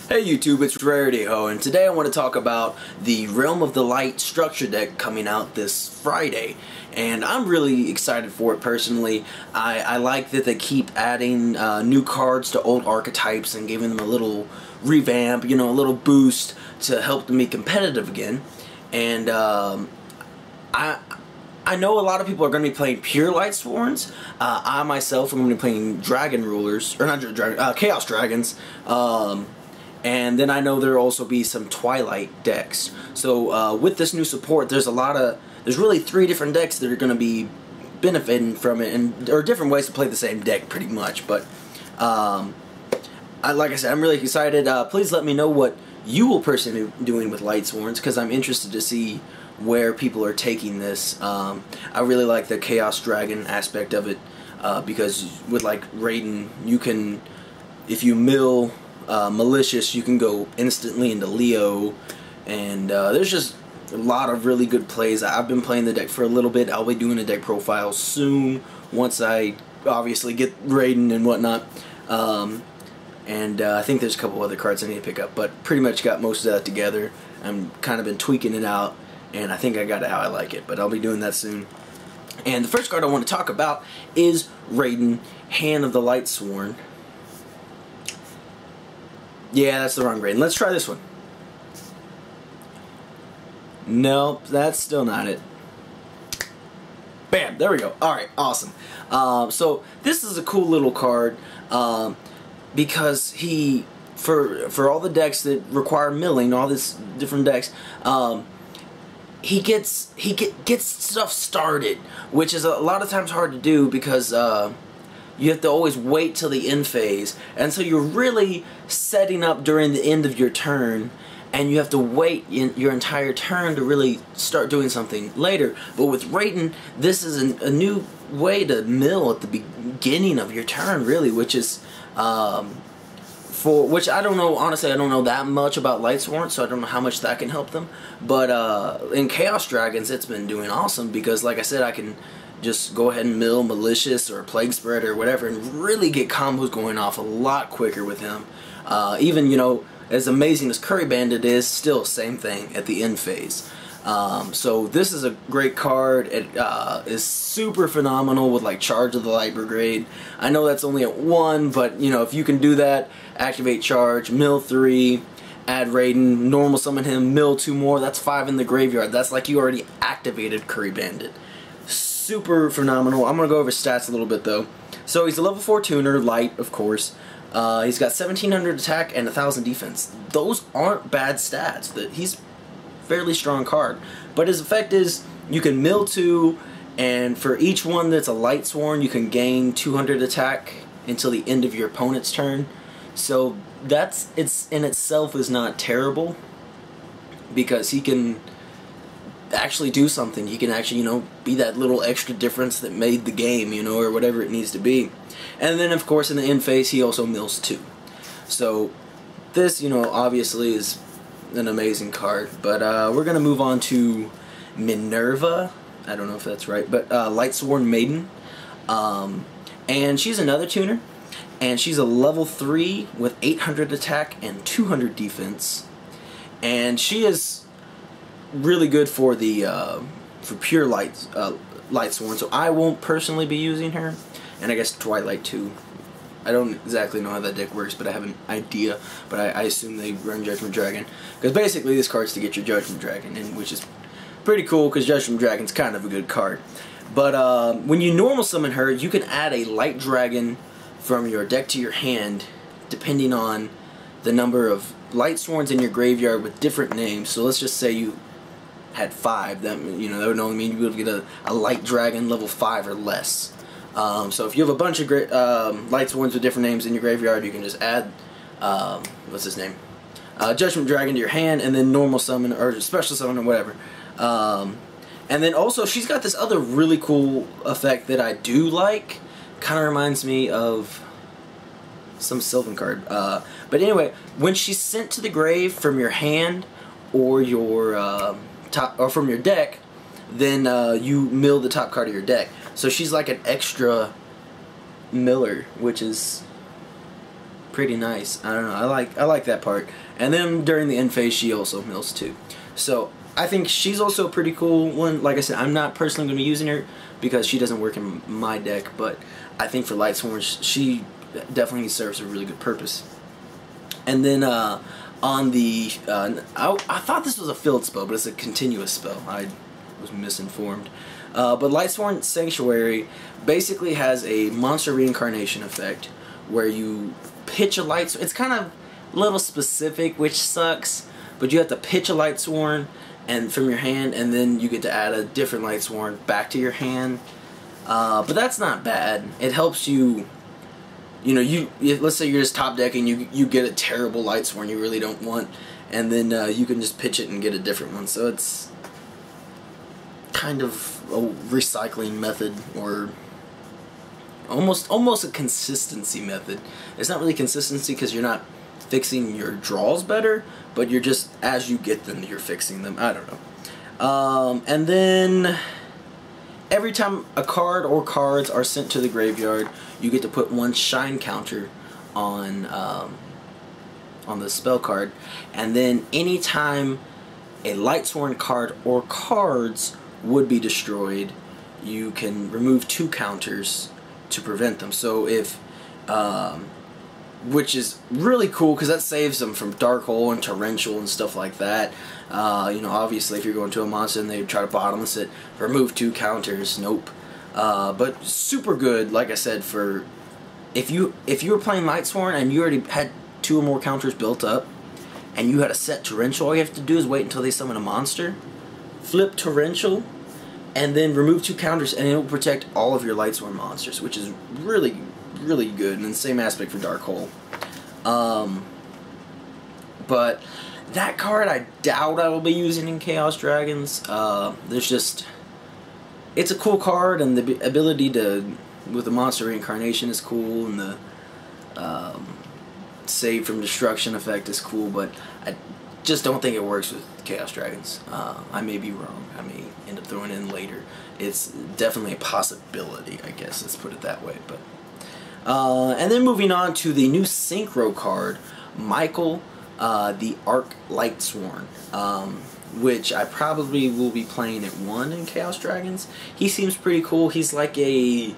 Hey YouTube, it's RarityHo, and today I want to talk about the Realm of the Light structure deck coming out this Friday. And I'm really excited for it personally. I like that they keep adding new cards to old archetypes and giving them a little revamp, a little boost to help them be competitive again. And I know a lot of people are going to be playing pure Lightsworns. I myself am going to be playing Dragon Rulers, or not Dragon, Chaos Dragons. And then I know there'll also be some Twilight decks. So with this new support, there's really 3 different decks that are going to be benefiting from it, and there are different ways to play the same deck pretty much. But like I said, I'm really excited. Please let me know what you will personally be doing with Lightsworns, because I'm interested to see where people are taking this. I really like the Chaos Dragon aspect of it, because with like Raiden, you can, if you mill Malicious, you can go instantly into Leo, and there's just a lot of really good plays. I've been playing the deck for a little bit. I'll be doing a deck profile soon, once I obviously get Raiden and whatnot. I think there's a couple other cards I need to pick up, but pretty much got most of that together. I'm kind of been tweaking it out, and I think I got it how I like it, but I'll be doing that soon. And the first card I want to talk about is Raiden, Hand of the Lightsworn. Yeah, that's the wrong Raiden. Let's try this one. Nope, that's still not it. Bam, there we go. Alright, awesome. So this is a cool little card, because for all the decks that require milling, all these different decks, he gets stuff started, which is a lot of times hard to do, because you have to always wait till the end phase, and so you're really setting up during the end of your turn, and you have to wait your entire turn to really start doing something later. But with Raiden, this is a new way to mill at the beginning of your turn, really, which is which I don't know, honestly, I don't know that much about Lightsworn, so I don't know how much that can help them. But in Chaos Dragons, it's been doing awesome, because like I said, I can just go ahead and mill Malicious or Plague Spread or whatever and really get combos going off a lot quicker with him. Even, as amazing as Curry Bandit is, still same thing at the end phase. So this is a great card. It is super phenomenal with like Charge of the Light Brigade. I know that's only at 1, but if you can do that, activate Charge, mill 3, add Raiden, normal summon him, mill 2 more, that's 5 in the graveyard. That's like you already activated Curry Bandit. Super phenomenal. I'm going to go over stats a little bit though. So he's a level 4 tuner, light of course. He's got 1700 attack and 1000 defense. Those aren't bad stats. He's a fairly strong card. But his effect is you can mill 2, and for each one that's a Lightsworn, you can gain 200 attack until the end of your opponent's turn. So it's in itself is not terrible, because he can actually do something. He can actually, be that little extra difference that made the game, or whatever it needs to be. And then, of course, in the end phase, he also mills 2. So this, obviously is an amazing card. But we're going to move on to Minerva. I don't know if that's right, but Lightsworn Maiden. And she's another tuner. And she's a level 3 with 800 attack and 200 defense. And she is really good for the for pure Lightsworn, so I won't personally be using her, and I guess Twilight too. I don't exactly know how that deck works, but I have an idea. But I assume they run Judgment Dragon, because basically this card's to get your Judgment Dragon, and which is pretty cool, because Judgment Dragon's kind of a good card. But when you normal summon her, you can add a Light Dragon from your deck to your hand, depending on the number of Lightsworns in your graveyard with different names. So let's just say you had 5, that would only mean you would get a Light Dragon level 5 or less. So if you have a bunch of Lightsworns with different names in your graveyard, you can just add what's his name, Judgment Dragon to your hand, and then normal summon or special summon or whatever. And then also she's got this other really cool effect that I do like. Kind of reminds me of some Sylvan card. But anyway, when she's sent to the grave from your hand or your or from your deck, then you mill the top card of your deck. So she's like an extra miller, which is pretty nice. I don't know. I like that part. And then during the end phase, she also mills too. So I think she's also a pretty cool one. Like I said, I'm not personally going to be using her because she doesn't work in my deck, but I think for Lightsworn, she definitely serves a really good purpose. And then on the, I thought this was a field spell, but it's a continuous spell. I was misinformed. But Lightsworn Sanctuary basically has a monster reincarnation effect where you pitch a Lightsworn. It's kind of a little specific, which sucks, but you have to pitch a Lightsworn and from your hand, and then you get to add a different Lightsworn back to your hand. But that's not bad. It helps you. You know, let's say you're just top decking, you get a terrible Lightsworn you really don't want, and then you can just pitch it and get a different one. So it's kind of a recycling method, or almost a consistency method. It's not really consistency because you're not fixing your draws better, but you're just, as you get them, you're fixing them. I don't know. And then every time a card or cards are sent to the graveyard, you get to put one shine counter on the spell card. And then anytime a Lightsworn card or cards would be destroyed, you can remove 2 counters to prevent them. So if which is really cool because that saves them from Dark Hole and Torrential and stuff like that. You know, obviously if you're going to a monster and they try to bottomless it, remove 2 counters, nope. But super good, like I said, for if you were playing Lightsworn and you already had 2 or more counters built up and you had a set Torrential, all you have to do is wait until they summon a monster, flip Torrential, and then remove 2 counters, and it will protect all of your Lightsworn monsters, which is really, really good. And then same aspect for Dark Hole. But that card I doubt I will be using in Chaos Dragons. There's just, it's a cool card, and the ability to, with the monster reincarnation is cool, and the save from destruction effect is cool, but I just don't think it works with Chaos Dragons. I may be wrong. I may end up throwing it in later. It's definitely a possibility, I guess. Let's put it that way. But and then moving on to the new Synchro card, Michael, the Arc Lightsworn, which I probably will be playing at 1 in Chaos Dragons. He seems pretty cool. He's like a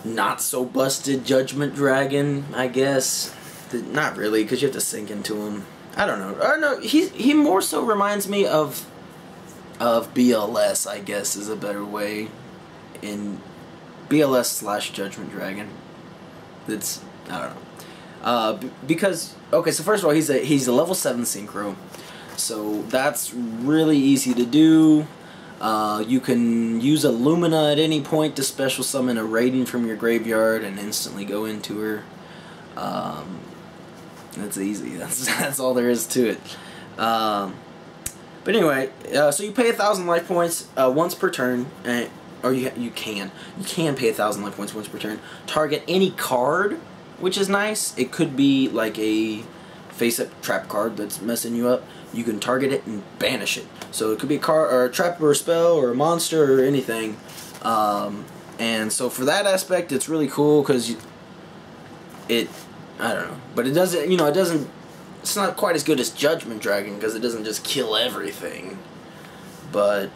not so busted Judgment Dragon, I guess. Not really, because you have to sink into him. I don't know. Or no, he more so reminds me of BLS, I guess, is a better way. In BLS / Judgment Dragon. It's, I don't know. Because, okay, so first of all, he's a level 7 Synchro. So that's really easy to do. You can use a Lumina at any point to special summon a Raiden from your graveyard and instantly go into her. That's easy. That's all there is to it. But anyway, so you pay 1,000 life points once per turn, or you can pay 1,000 life points once per turn. Target any card, which is nice. It could be like a face-up trap card that's messing you up. You can target it and banish it. So it could be a card or a trap or a spell or a monster or anything. And so for that aspect, it's really cool because I don't know, but it doesn't. You know, it doesn't. It's not quite as good as Judgment Dragon because it doesn't just kill everything. But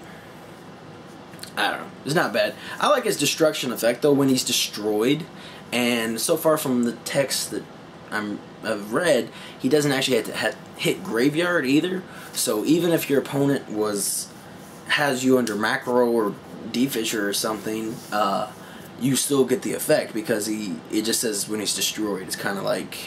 I don't know. It's not bad. I like his destruction effect though when he's destroyed. And so far from the text that I've read, he doesn't actually have to hit graveyard either. So even if your opponent has you under macro or defisher or something, you still get the effect because it just says when he's destroyed. It's kind of like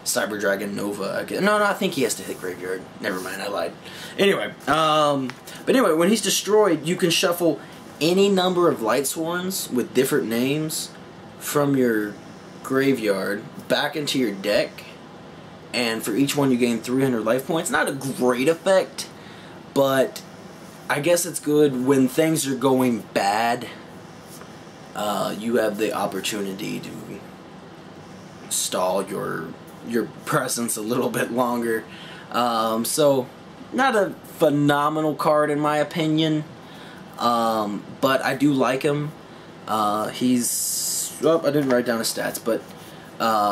Cyber Dragon Nova. No, I think he has to hit graveyard. Never mind, I lied. Anyway, but anyway, when he's destroyed, you can shuffle any number of Lightsworns with different names from your graveyard back into your deck, and for each one you gain 300 life points. Not a great effect, but I guess it's good when things are going bad. You have the opportunity to stall your presence a little bit longer. So not a phenomenal card in my opinion, but I do like him. He's, oh, I didn't write down his stats, but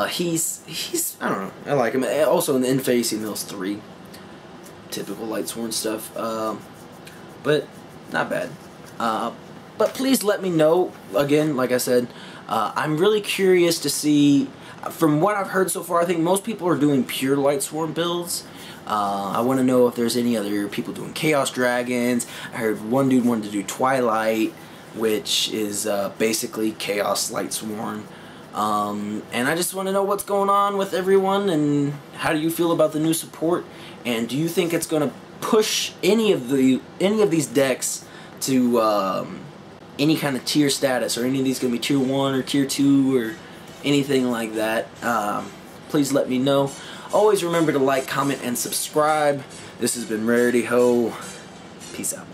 He's I don't know, I like him. Also in the in-phase he mills 3. Typical Lightsworn stuff. But not bad. But please let me know, again, like I said, I'm really curious to see, from what I've heard so far, I think most people are doing pure Lightsworn builds. I want to know if there's any other people doing Chaos Dragons. I heard one dude wanted to do Twilight, which is basically Chaos Lightsworn. And I just want to know what's going on with everyone, and how do you feel about the new support, and do you think it's going to push any of these decks to any kind of tier status, or any of these going to be tier 1 or tier 2 or anything like that? Please let me know. Always remember to like, comment, and subscribe. This has been Rarity Ho. Peace out.